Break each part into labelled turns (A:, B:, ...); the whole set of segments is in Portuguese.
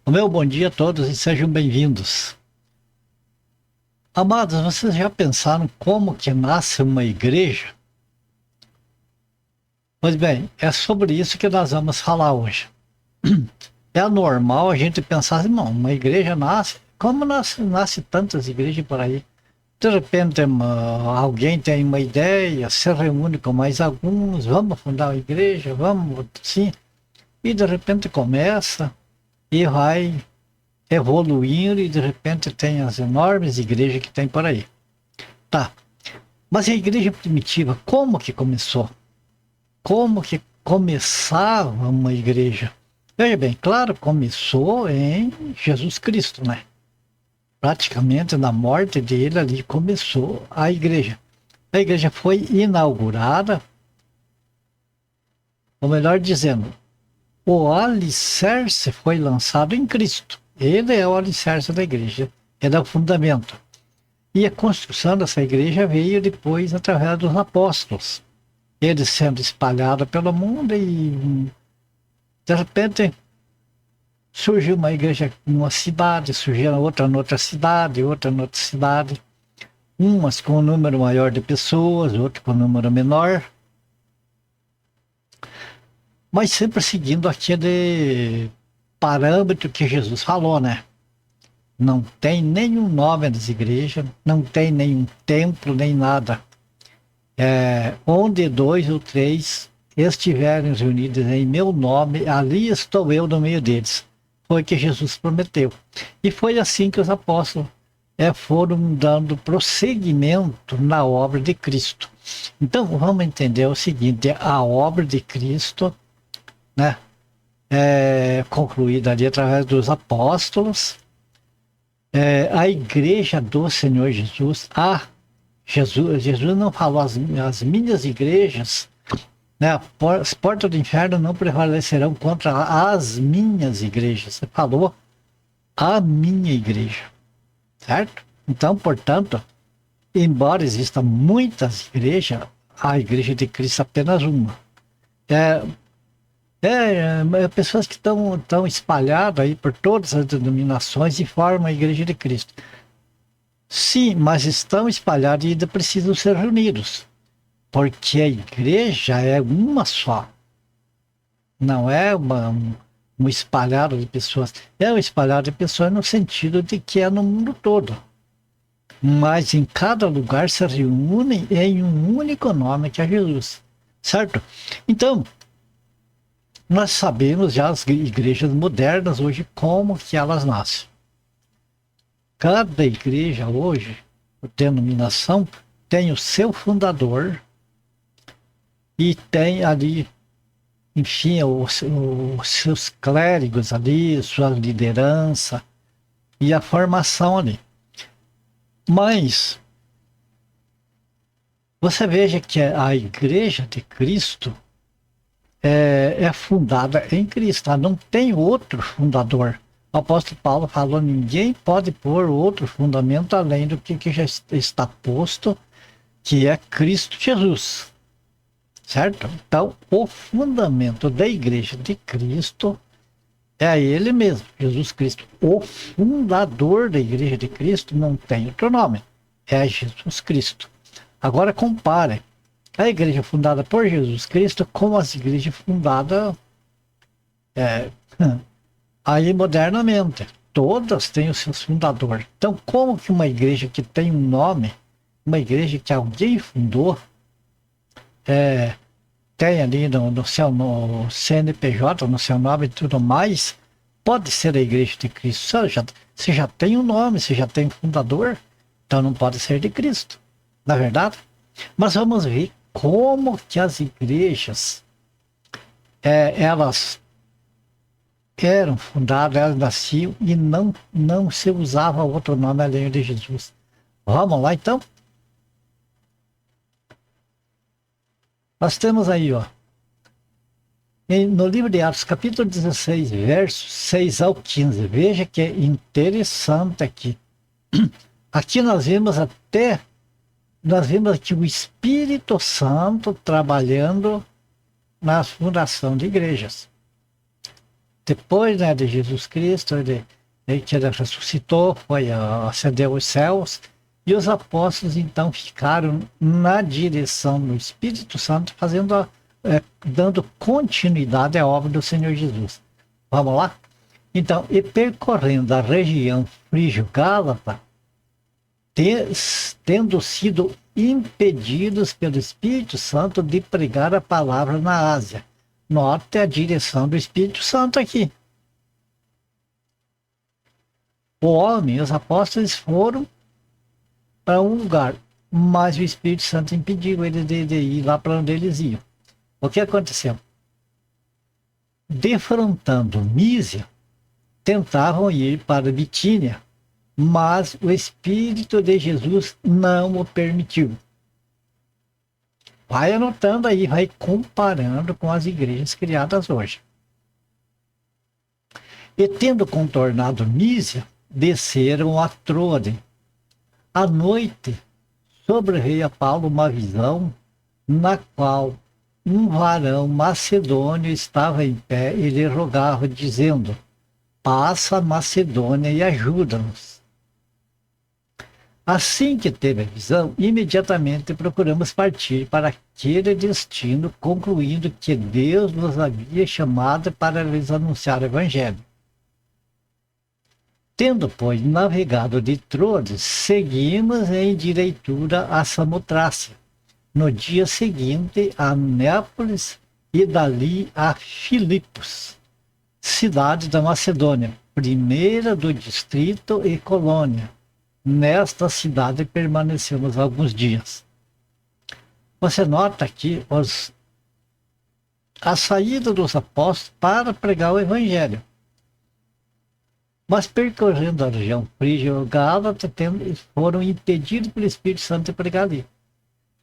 A: O meu bom dia a todos e sejam bem-vindos. Amados, vocês já pensaram como que nasce uma igreja? Pois bem, é sobre isso que nós vamos falar hoje. É normal a gente pensar assim, não, uma igreja nasce, como nasce tantas igrejas por aí? De repente alguém tem uma ideia, se reúne com mais alguns, vamos fundar uma igreja, vamos, sim, e de repente começa e vai evoluindo e de repente tem as enormes igrejas que tem por aí. Tá, mas a igreja primitiva, como que começou? Como que começava uma igreja? Veja bem, claro, começou em Jesus Cristo, né? Praticamente na morte dele ali começou a igreja. A igreja foi inaugurada, ou melhor dizendo, o alicerce foi lançado em Cristo. Ele é o alicerce da igreja, ele é o fundamento. E a construção dessa igreja veio depois através dos apóstolos. Eles sendo espalhados pelo mundo e de repente surgiu uma igreja numa cidade, surgiu outra noutra cidade, outra noutra cidade. Umas com um número maior de pessoas, outras com um número menor. Mas sempre seguindo aquele parâmetro que Jesus falou, né? Não tem nenhum nome das igrejas, não tem nenhum templo, nem nada. Onde dois ou três estiverem reunidos em meu nome, ali estou eu no meio deles. Foi o que Jesus prometeu. E foi assim que os apóstolos foram dando prosseguimento na obra de Cristo. Então vamos entender o seguinte: a obra de Cristo, né, concluída ali através dos apóstolos, a igreja do Senhor Jesus, Jesus não falou as minhas igrejas, né, as portas do inferno não prevalecerão contra as minhas igrejas. Ele falou a minha igreja, certo? Então, portanto, embora existam muitas igrejas, a igreja de Cristo é apenas uma. Pessoas que estão espalhadas aí por todas as denominações e formam a igreja de Cristo. Sim, mas estão espalhados e ainda precisam ser reunidos, porque a igreja é uma só. Não é um espalhado de pessoas. É um espalhado de pessoas no sentido de que é no mundo todo. Mas em cada lugar se reúnem em um único nome, que é Jesus. Certo? Então, nós sabemos já as igrejas modernas hoje como que elas nascem. Cada igreja hoje, por denominação, tem o seu fundador e tem ali, enfim, os seus clérigos ali, sua liderança e a formação ali. Mas você veja que a igreja de Cristo é fundada em Cristo, não tem outro fundador. O apóstolo Paulo falou: ninguém pode pôr outro fundamento além do que já está posto, que é Cristo Jesus. Certo? Então, o fundamento da igreja de Cristo é ele mesmo, Jesus Cristo. O fundador da igreja de Cristo não tem outro nome, é Jesus Cristo. Agora compare a igreja fundada por Jesus Cristo com as igrejas fundadas aí modernamente. Todas têm os seus fundadores. Então, como que uma igreja que tem um nome, uma igreja que alguém fundou, tem ali no CNPJ, no seu nome e tudo mais, pode ser a igreja de Cristo? Se já tem um nome, se já tem um fundador, então não pode ser de Cristo, na verdade? Mas vamos ver como que as igrejas, elas eram fundadas, elas nasciam e não se usava outro nome além de Jesus. Vamos lá então? Nós temos aí, ó, no livro de Atos, capítulo 16, versos 6 ao 15. Veja que é interessante aqui. Aqui nós vimos aqui o Espírito Santo trabalhando na fundação de igrejas. depois, né, de Jesus Cristo, que ele ressuscitou, ascendeu aos céus, e os apóstolos então ficaram na direção do Espírito Santo, dando continuidade à obra do Senhor Jesus. Vamos lá? Então, e percorrendo a região frígio-gálata, tendo sido impedidos pelo Espírito Santo de pregar a palavra na Ásia. Note a direção do Espírito Santo aqui. O homem, os apóstolos foram para um lugar, mas o Espírito Santo impediu eles de ir lá para onde eles iam. O que aconteceu? Defrontando Mísia, tentavam ir para Bitínia, mas o Espírito de Jesus não o permitiu. Vai anotando aí, vai comparando com as igrejas criadas hoje. E tendo contornado Mísia, desceram a Troade. À noite, sobreveio a Paulo uma visão, na qual um varão macedônio estava em pé e lhe rogava, dizendo: passa a Macedônia e ajuda-nos. Assim que teve a visão, imediatamente procuramos partir para aquele destino, concluindo que Deus nos havia chamado para lhes anunciar o Evangelho. Tendo, pois, navegado de Troades, seguimos em direitura a Samotrácia. No dia seguinte, a Néapolis e dali a Filipos, cidade da Macedônia, primeira do distrito e colônia. Nesta cidade permanecemos alguns dias. Você nota aqui a saída dos apóstolos para pregar o Evangelho. Mas percorrendo a região frígio-gálata, foram impedidos pelo Espírito Santo de pregar ali.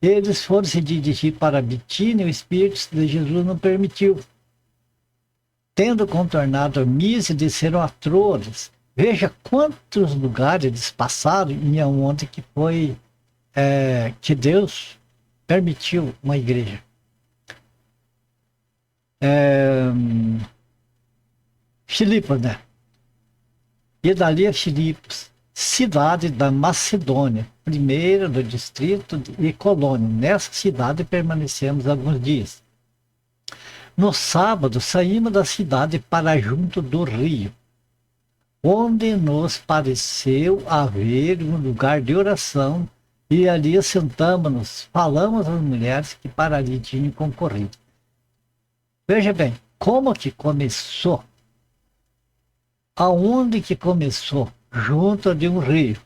A: Eles foram se dirigir para Bitínia, o Espírito de Jesus não permitiu. Tendo contornado Mísia, desceram a Troades. Veja quantos lugares eles passaram e aonde que foi que Deus permitiu uma igreja. Filipos, né? E dali a Filipos, cidade da Macedônia, primeira do distrito e colônia. Nessa cidade permanecemos alguns dias. No sábado, saímos da cidade para junto do rio, onde nos pareceu haver um lugar de oração, e ali assentamos-nos, falamos às mulheres que para ali tinham concorrido. Veja bem, como que começou? Aonde que começou? Junto de um rio.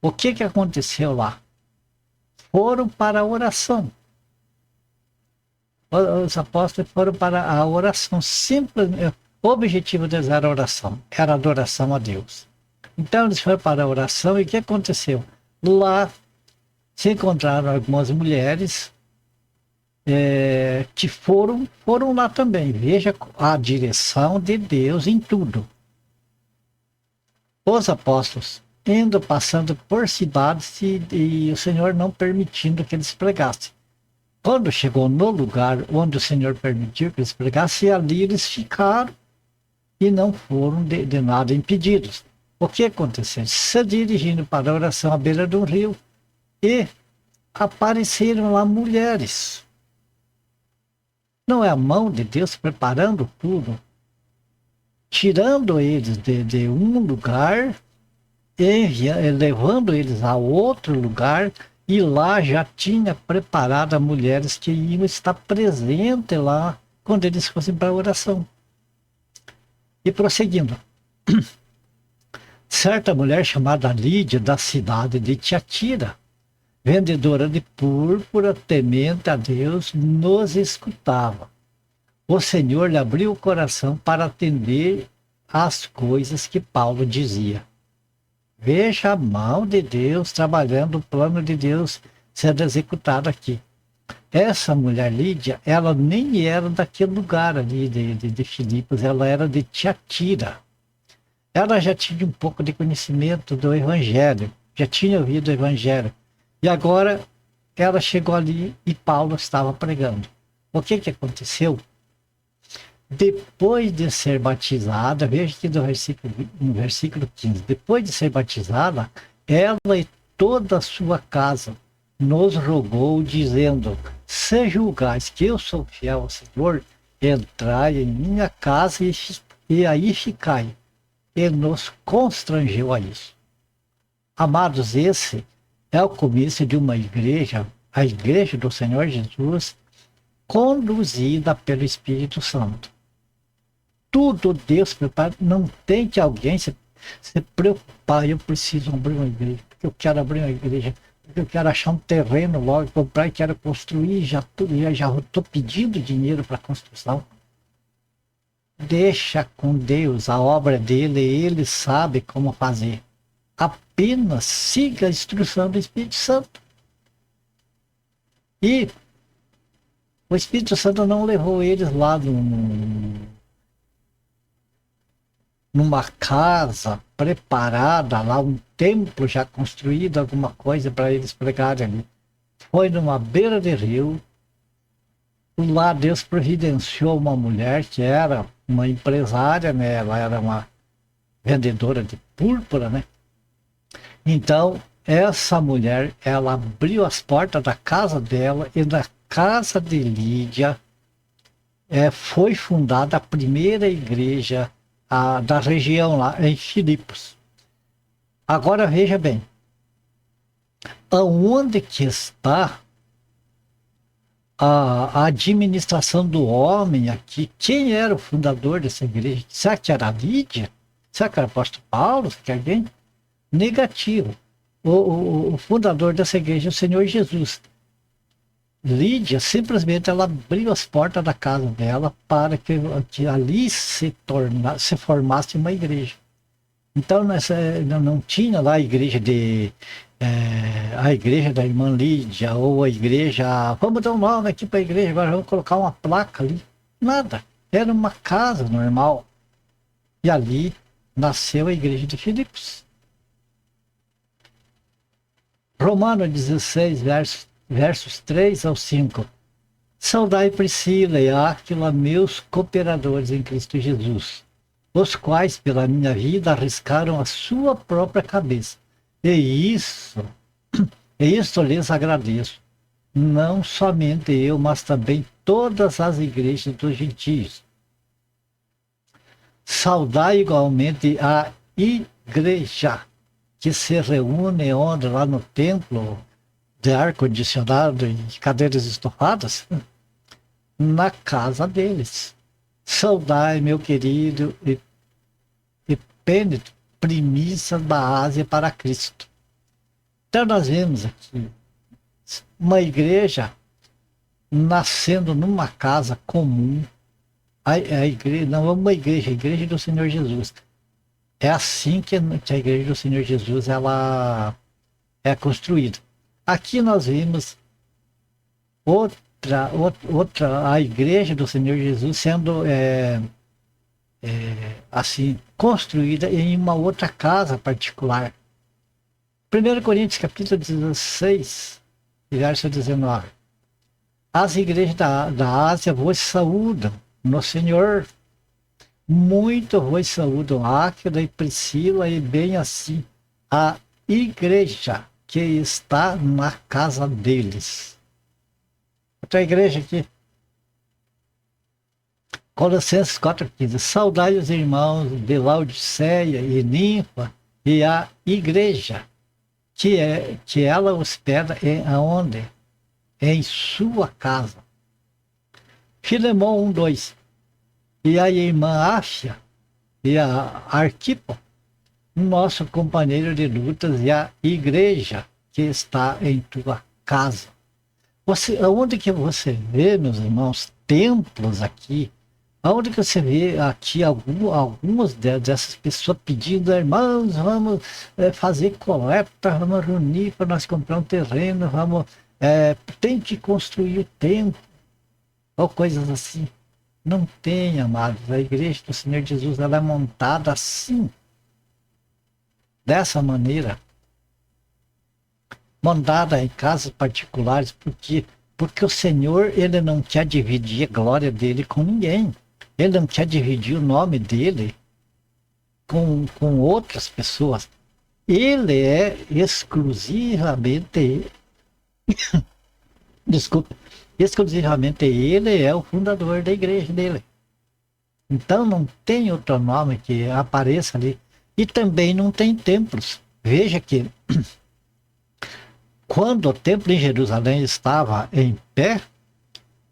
A: O que aconteceu lá? Foram para a oração. Os apóstolos foram para a oração. Simplesmente, o objetivo deles era a oração. Era a adoração a Deus. Então eles foram para a oração e o que aconteceu? Lá se encontraram algumas mulheres que foram lá também. Veja a direção de Deus em tudo. Os apóstolos indo, passando por cidades e o Senhor não permitindo que eles pregassem. Quando chegou no lugar onde o Senhor permitiu que eles pregassem, ali eles ficaram e não foram de nada impedidos. O que aconteceu? Se dirigindo para a oração à beira do rio e apareceram lá mulheres. Não é a mão de Deus preparando tudo, tirando eles de um lugar, levando eles a outro lugar, e lá já tinha preparado mulheres que iam estar presentes lá quando eles fossem para a oração. E prosseguindo, certa mulher chamada Lídia, da cidade de Tiatira, vendedora de púrpura, temente a Deus, nos escutava. O Senhor lhe abriu o coração para atender às coisas que Paulo dizia. Veja a mão de Deus trabalhando, o plano de Deus sendo executado aqui. Essa mulher Lídia, ela nem era daquele lugar ali de Filipos, ela era de Tiatira. Ela já tinha um pouco de conhecimento do Evangelho, já tinha ouvido o Evangelho. E agora ela chegou ali e Paulo estava pregando. O que aconteceu? depois de ser batizada, veja aqui no versículo 15, depois de ser batizada, ela e toda a sua casa nos rogou, dizendo: se julgais que eu sou fiel ao Senhor, entrai em minha casa e aí ficai. E nos constrangeu a isso. Amados, esse é o começo de uma igreja, a igreja do Senhor Jesus, conduzida pelo Espírito Santo. Tudo Deus prepara. Não tem que alguém se preocupar. Eu preciso abrir uma igreja, porque eu quero abrir uma igreja, porque eu quero achar um terreno logo, comprar e quero construir. Já estou pedindo dinheiro para a construção. Deixa com Deus, a obra dele, ele sabe como fazer. Apenas siga a instrução do Espírito Santo. E o Espírito Santo não levou eles lá numa casa preparada, lá um templo já construído, alguma coisa para eles pregarem ali. Foi numa beira de rio. Lá Deus providenciou uma mulher que era uma empresária, né? Ela era uma vendedora de púrpura, né? Então, essa mulher, ela abriu as portas da casa dela e na casa de Lídia foi fundada a primeira igreja da região lá, em Filipos. Agora veja bem, aonde que está a administração do homem aqui? Quem era o fundador dessa igreja? Será que era Lídia? Será que era o apóstolo Paulo? Será que alguém? Negativo. O fundador dessa igreja é o Senhor Jesus. Lídia, simplesmente ela abriu as portas da casa dela para que ali se formasse uma igreja. Então não tinha lá a igreja a igreja da irmã Lídia, ou a igreja, vamos dar um nome aqui para a igreja, agora vamos colocar uma placa ali. Nada. Era uma casa normal. E ali nasceu a igreja de Filipos. Romanos 16, versos 3 ao 5. Saudai Priscila e Áquila, meus cooperadores em Cristo Jesus, os quais pela minha vida arriscaram a sua própria cabeça. E isso lhes agradeço. Não somente eu, mas também todas as igrejas dos gentios. Saudai igualmente a igreja que se reúne onde? Lá no templo de ar-condicionado e cadeiras estofadas, na casa deles. Saudai, meu querido Epêneto, primícia da Ásia para Cristo. Então nós vemos aqui uma igreja nascendo numa casa comum. A igreja, não é uma igreja, a igreja do Senhor Jesus. É assim que a igreja do Senhor Jesus ela é construída. Aqui nós vimos a igreja do Senhor Jesus sendo assim construída em uma outra casa particular. 1 Coríntios capítulo 16, verso 19. As igrejas da Ásia vos saúdam no Senhor. Muito vos saúdam Áquila e Priscila, e bem assim a igreja que está na casa deles. Outra igreja aqui. Colossenses 4,15. Saudai os irmãos de Laodiceia e Ninfa e a igreja que ela hospeda aonde? Em sua casa. Filemão 1,2. E a irmã Áfia e a Arquipo, nosso companheiro de lutas, e a igreja que está em tua casa. Aonde que você vê, meus irmãos, templos aqui? Aonde que você vê aqui algumas dessas pessoas pedindo: irmãos, vamos fazer coleta, vamos reunir para nós comprar um terreno, tem que construir o templo, ou coisas assim. Não tem, amados. A igreja do Senhor Jesus ela é montada assim, dessa maneira, montada em casas particulares, porque o Senhor ele não quer dividir a glória dele com ninguém. Ele não quer dividir o nome dele com outras pessoas. Ele é exclusivamente, desculpa, exclusivamente ele é o fundador da igreja dele. Então não tem outro nome que apareça ali. E também não tem templos. Veja que quando o templo em Jerusalém estava em pé,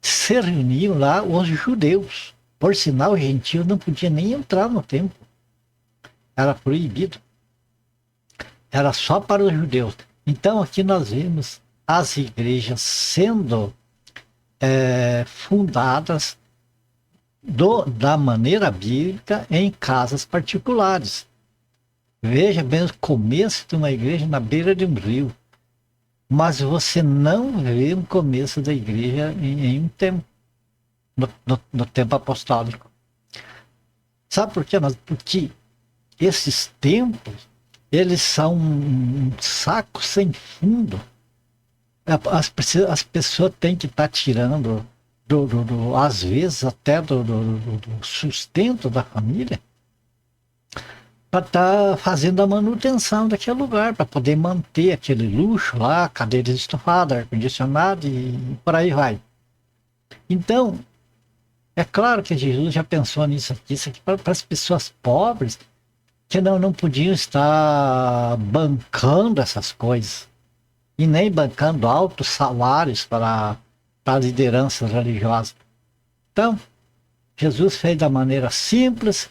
A: se reuniam lá os judeus. Por sinal, os gentios não podiam nem entrar no templo. Era proibido. Era só para os judeus. Então aqui nós vemos as igrejas sendo fundadas da maneira bíblica em casas particulares. Veja bem o começo de uma igreja na beira de um rio. Mas você não vê um começo da igreja em um templo, no tempo apostólico. Sabe por quê? Porque esses templos, eles são um saco sem fundo. As pessoas têm que estar tirando, às vezes, até do sustento da família, para estar fazendo a manutenção daquele lugar, para poder manter aquele luxo lá, cadeiras estofadas, ar-condicionado e por aí vai. Então, é claro que Jesus já pensou nisso aqui para as pessoas pobres que não podiam estar bancando essas coisas e nem bancando altos salários para lideranças religiosas. Então, Jesus fez da maneira simples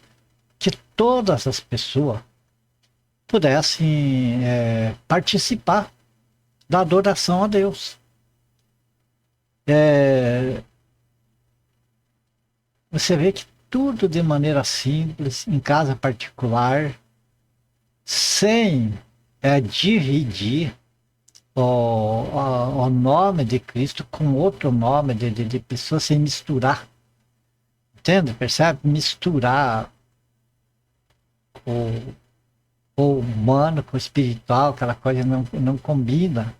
A: que todas as pessoas pudessem participar da adoração a Deus. Você vê que tudo de maneira simples, em casa particular, sem dividir o nome de Cristo com outro nome de pessoa, sem misturar. Entende? Percebe? Misturar o humano com o espiritual, aquela coisa não combina.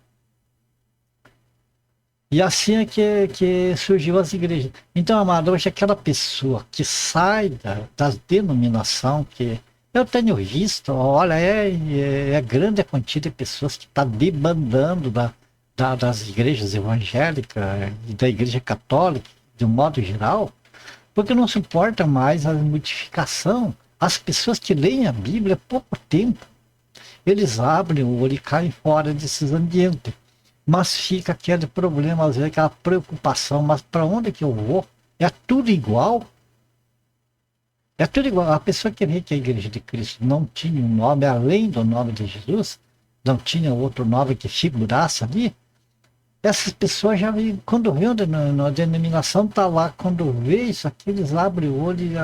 A: E assim é que surgiu as igrejas. Então, amado, hoje aquela pessoa que sai das denominações, que eu tenho visto, olha, é grande a quantidade de pessoas que está debandando das igrejas evangélicas e da igreja católica, de um modo geral, porque não suporta mais a modificação. As pessoas que leem a Bíblia há pouco tempo, eles abrem o olho e caem fora desses ambientes. Mas fica aquele problema, às vezes, aquela preocupação, mas para onde que eu vou? É tudo igual? É tudo igual. A pessoa que vê que a Igreja de Cristo não tinha um nome, além do nome de Jesus, não tinha outro nome que figurasse ali, essas pessoas já vêm, quando vê a denominação, está lá, quando vê isso aqui, eles abrem o olho e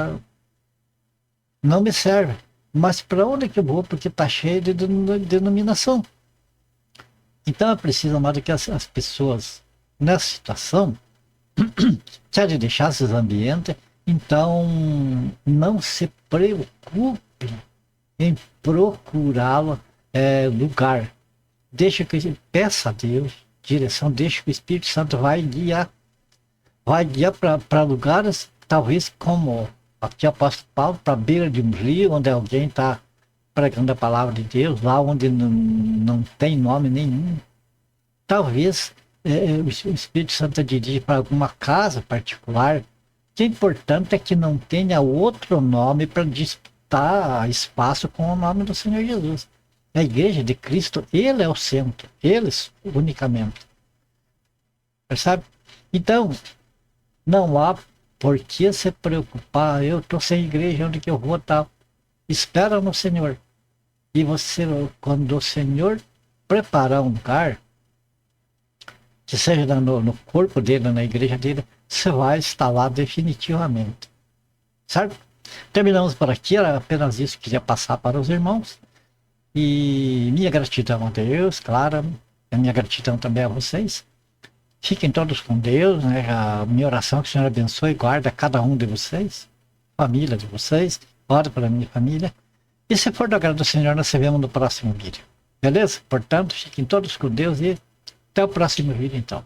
A: não me serve. Mas para onde que eu vou? Porque está cheio de denominação. Então é preciso, amado, que as pessoas, nessa situação, querem deixar esses ambientes, então não se preocupe em procurá-lo lugar. Deixa que peça a Deus direção, deixa que o Espírito Santo vai guiar para lugares, talvez como aqui o apóstolo Paulo, para a beira de um rio, onde alguém está pregando a palavra de Deus, lá onde não tem nome nenhum. Talvez o Espírito Santo dirige para alguma casa particular. O que é importante é que não tenha outro nome para disputar espaço com o nome do Senhor Jesus. A igreja de Cristo, ele é o centro, eles unicamente. Percebe? Então, não há por que se preocupar, eu estou sem igreja, onde que eu vou estar? Espera no Senhor. E você, quando o Senhor preparar um lugar, que seja no corpo dele, na igreja dele, você vai estar lá definitivamente. Certo? Terminamos por aqui, era apenas isso que queria passar para os irmãos. E minha gratidão a Deus, claro, a minha gratidão também a vocês. Fiquem todos com Deus, né? A minha oração é que o Senhor abençoe e guarde cada um de vocês, família de vocês, ora pela minha família. E se for do agrado do Senhor, nós se vemos no próximo vídeo. Beleza? Portanto, fiquem todos com Deus e até o próximo vídeo, então.